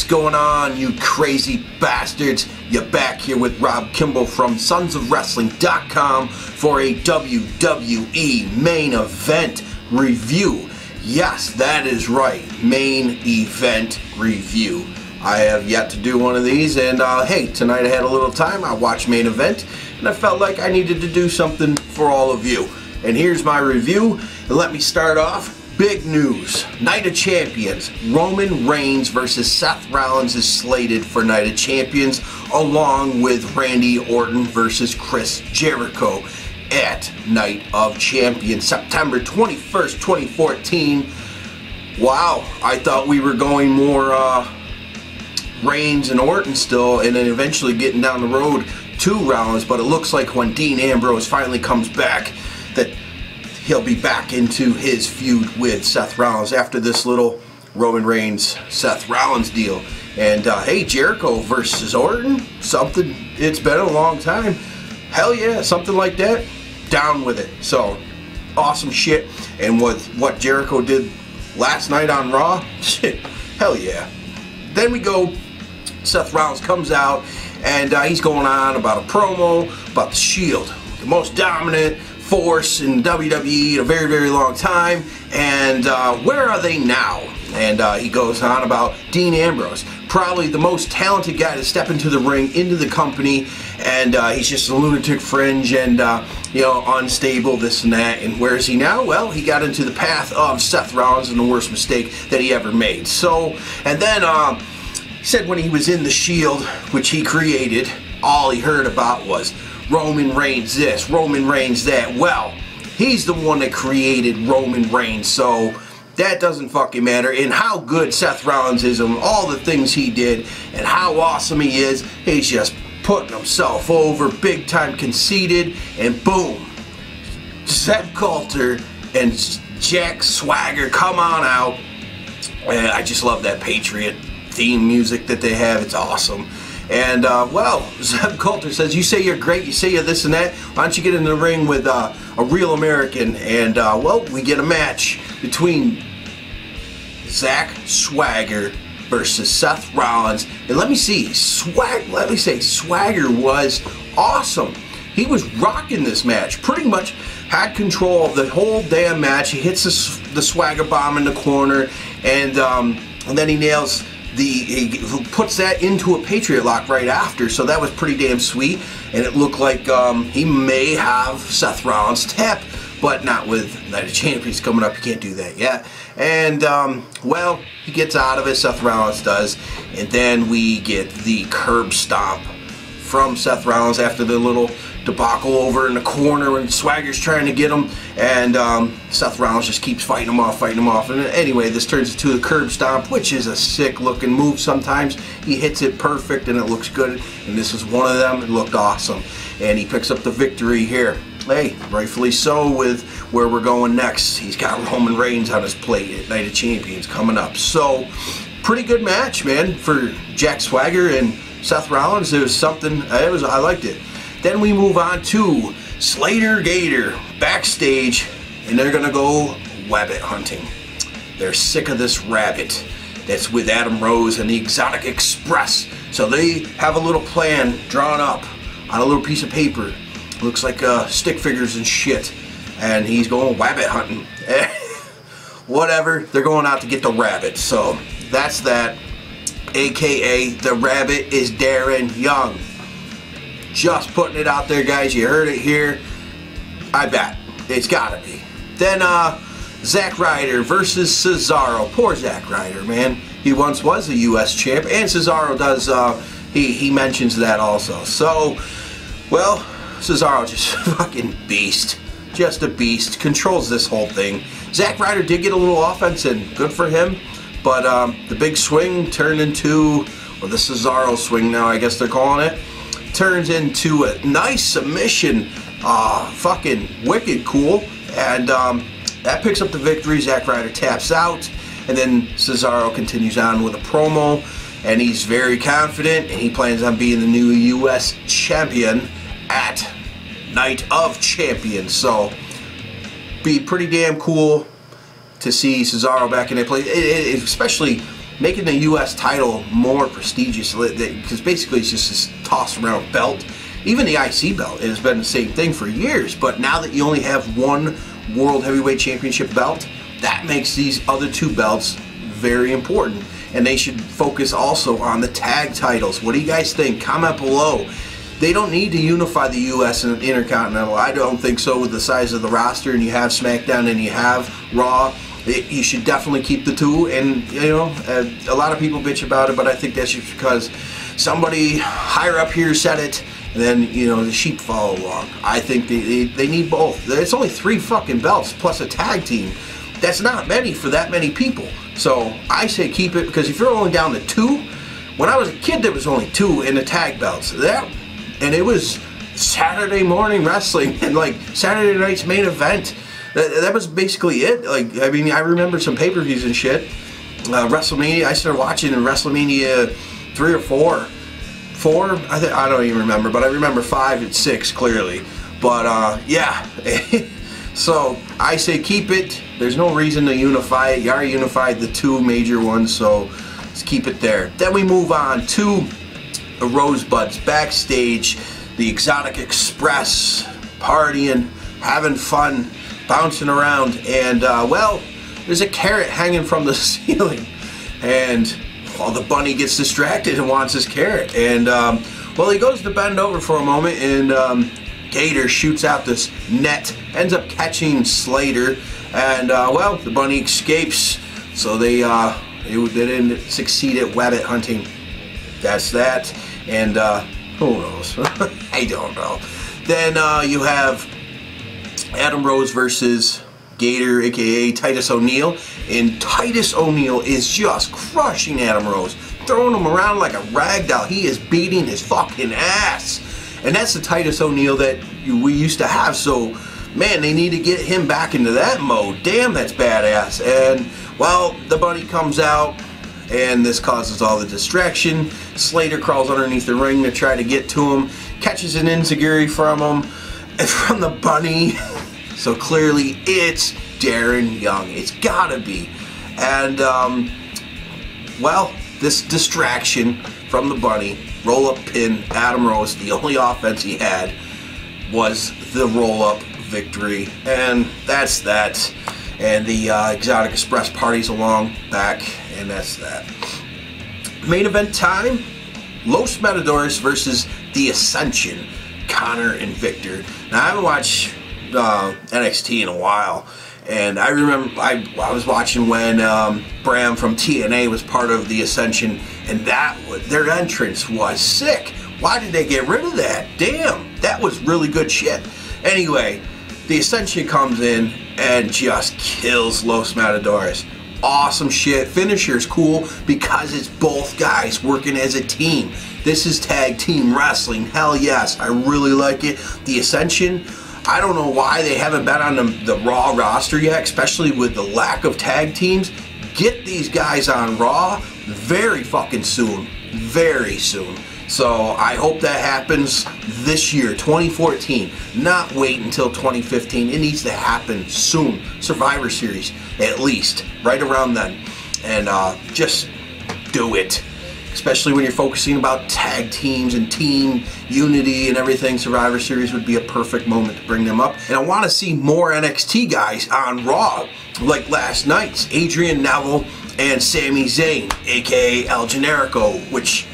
going on, you crazy bastards? You're back here with Rob Kimball from sonsofwrestling.com for a WWE main event review. Yes, that is right, main event review. I have yet to do one of these, and hey, tonight I had a little time. I watched main event, and I felt like I needed to do something for all of you. And here's my review. And let me start off. Big news. Night of Champions. Roman Reigns versus Seth Rollins is slated for Night of Champions, along with Randy Orton versus Chris Jericho at Night of Champions, September 21st, 2014. Wow, I thought we were going more Reigns and Orton still, and then eventually getting down the road to Rollins, but it looks like when Dean Ambrose finally comes back, that he'll be back into his feud with Seth Rollins after this little Roman Reigns Seth Rollins deal. And hey, Jericho versus Orton, something, it's been a long time. Hell yeah, something like that, down with it. So awesome shit. And with what Jericho did last night on Raw, shit, hell yeah. Then we go, Seth Rollins comes out, and he's going on about a promo about the Shield, the most dominant force in WWE in a very, very long time, and where are they now? And he goes on about Dean Ambrose, probably the most talented guy to step into the ring, into the company, and he's just a lunatic fringe and you know, unstable, this and that. And where is he now? Well, he got into the path of Seth Rollins and the worst mistake that he ever made. So, and then he said when he was in the Shield, which he created, all he heard about was Roman Reigns this, Roman Reigns that. Well, he's the one that created Roman Reigns, so that doesn't fucking matter. And how good Seth Rollins is and all the things he did and how awesome he is, he's just putting himself over, big time conceited, and boom, Zeb Coulter and Jack Swagger come on out. And I just love that Patriot theme music that they have, it's awesome. And, well, Zeb Coulter says, you say you're great, you say you're this and that, why don't you get in the ring with a real American? And, well, we get a match between Jack Swagger versus Seth Rollins. And let me say, Swagger was awesome. He was rocking this match, pretty much had control of the whole damn match. He hits the Swagger bomb in the corner, and then he nails he puts that into a Patriot lock right after, so that was pretty damn sweet. And it looked like he may have Seth Rollins tap, but not with Night of Champions coming up. You can't do that yet. And well, he gets out of it, Seth Rollins does, and then we get the curb stomp from Seth Rollins after the little debacle over in the corner when Swagger's trying to get him, and Seth Rollins just keeps fighting him off. And anyway, this turns into a curb stomp, which is a sick looking move sometimes. He hits it perfect and it looks good, and this is one of them. It looked awesome, and he picks up the victory here. Hey, rightfully so with where we're going next. He's got Roman Reigns on his plate at Night of Champions coming up. So, pretty good match, man, for Jack Swagger and Seth Rollins. It was something, I liked it. Then we move on to Slater Gator backstage, and they're gonna go rabbit hunting. They're sick of this rabbit that's with Adam Rose and the Exotic Express. So they have a little plan drawn up on a little piece of paper. Looks like stick figures and shit. And he's going rabbit hunting. Whatever, they're going out to get the rabbit. So that's that. AKA the rabbit is Darren Young. Just putting it out there, guys. You heard it here. I bet. It's gotta be. Then, Zack Ryder versus Cesaro. Poor Zack Ryder, man. He once was a U.S. champ, and Cesaro does, he mentions that also. So, well, Cesaro just fucking beast. Just a beast. Controls this whole thing. Zack Ryder did get a little offense, and good for him. But, the big swing turned into, or the Cesaro swing now, I guess they're calling it, turns into a nice submission, fucking wicked cool, and that picks up the victory. Zack Ryder taps out, and then Cesaro continues on with a promo, and he's very confident, and he plans on being the new U.S. champion at Night of Champions. So, be pretty damn cool to see Cesaro back in that place, especially making the U.S. title more prestigious, because basically it's just this tossed around belt. Even the IC belt has been the same thing for years, but now that you only have one World Heavyweight Championship belt, that makes these other two belts very important. And they should focus also on the tag titles. What do you guys think? Comment below. They don't need to unify the U.S. and Intercontinental. I don't think so with the size of the roster, and you have SmackDown and you have Raw. You should definitely keep the two, and you know, a lot of people bitch about it, but I think that's just because somebody higher up here said it, and then, you know, the sheep follow along. I think they need both. It's only 3 fucking belts plus a tag team. That's not many for that many people. So I say keep it, because if you're only down to 2, when I was a kid there was only 2 in the tag belts. And it was Saturday morning wrestling and like Saturday night's main event. That was basically it. Like, I mean, I remember some pay-per-views and shit. WrestleMania, I started watching in WrestleMania 3 or 4. 4? I don't even remember, but I remember 5 and 6 clearly. But yeah. So I say keep it. There's no reason to unify it. You already unified the 2 major ones, so let's keep it there. Then we move on to the Rosebuds backstage. The Exotic Express partying, having fun, bouncing around, and well, there's a carrot hanging from the ceiling, and well, the bunny gets distracted and wants his carrot, and well, he goes to bend over for a moment, and Gator shoots out this net, ends up catching Slater, and well, the bunny escapes, so they didn't succeed at rabbit hunting. That's that, and who knows? I don't know. Then you have Adam Rose versus Gator, aka Titus O'Neil, and Titus O'Neil is just crushing Adam Rose, throwing him around like a rag doll. He is beating his fucking ass, and that's the Titus O'Neil that we used to have. So man, they need to get him back into that mode. Damn, that's badass. And well, the bunny comes out, and this causes all the distraction. Slater crawls underneath the ring to try to get to him, catches an enziguri from him, and from the bunny. So clearly it's Darren Young. It's gotta be. And well, this distraction from the bunny, roll-up pin, Adam Rose, the only offense he had was the roll-up victory. And that's that. And the Exotic Express parties along back, and that's that. Main event time, Los Matadores versus the Ascension, Connor and Victor. Now, I haven't watched NXT in a while, and I remember I was watching when Bram from TNA was part of the Ascension, and their entrance was sick. Why did they get rid of that? Damn, that was really good shit. Anyway, the Ascension comes in and just kills Los Matadores. Awesome shit. Finisher's cool because it's both guys working as a team. This is tag team wrestling. Hell yes, I really like it. The Ascension, I don't know why they haven't been on the Raw roster yet, especially with the lack of tag teams. Get these guys on Raw very fucking soon. Very soon. So I hope that happens this year, 2014. Not wait until 2015. It needs to happen soon. Survivor Series, at least, right around then. And just do it. Especially when you're focusing about tag teams and team unity and everything. Survivor Series would be a perfect moment to bring them up. And I want to see more NXT guys on Raw, like last night's Adrian Neville and Sami Zayn, aka El Generico, which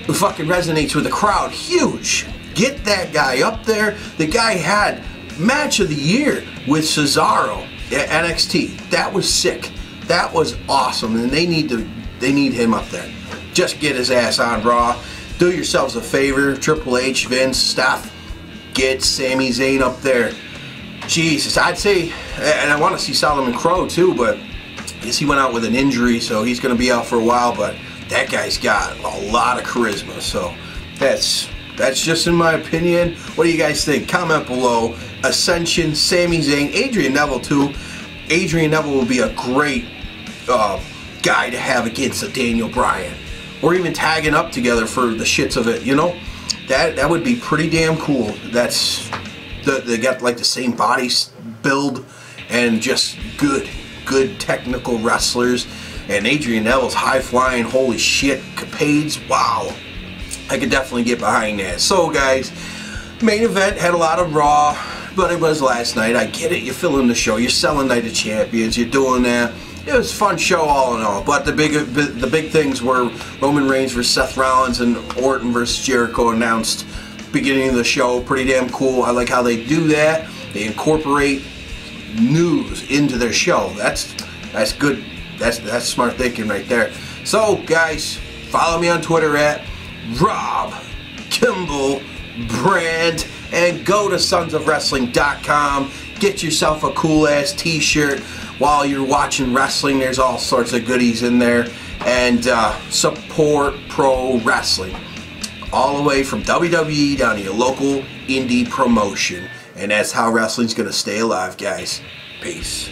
fucking resonates with the crowd. Huge. Get that guy up there. The guy had match of the year with Cesaro at NXT. That was sick. That was awesome, and they need him up there. Just get his ass on Raw. Do yourselves a favor, Triple H, Vince, Steph, get Sami Zayn up there. Jesus, I'd say, and I want to see Solomon Crow too, but I guess he went out with an injury, so he's going to be out for a while, but that guy's got a lot of charisma, so that's just in my opinion. What do you guys think? Comment below. Ascension, Sami Zayn, Adrian Neville too. Adrian Neville will be a great guy to have against a Daniel Bryan, or even tagging up together for the shits of it. You know, that would be pretty damn cool. They got like the same body build and just good technical wrestlers. and Adrian Neville's high-flying, holy shit, capades, wow. I could definitely get behind that. So guys, main event had a lot of Raw, but it was last night. I get it, you're filling the show, you're selling Night of Champions, you're doing that. It was a fun show all in all, but the big things were Roman Reigns versus Seth Rollins and Orton versus Jericho announced beginning of the show. Pretty damn cool. I like how they do that. They incorporate news into their show. That's good. That's smart thinking right there. So guys, follow me on Twitter at Rob Kimball Brand and go to sonsofwrestling.com. Get yourself a cool ass t-shirt while you're watching wrestling. There's all sorts of goodies in there. And support pro wrestling. All the way from WWE down to your local indie promotion. And that's how wrestling's going to stay alive, guys. Peace.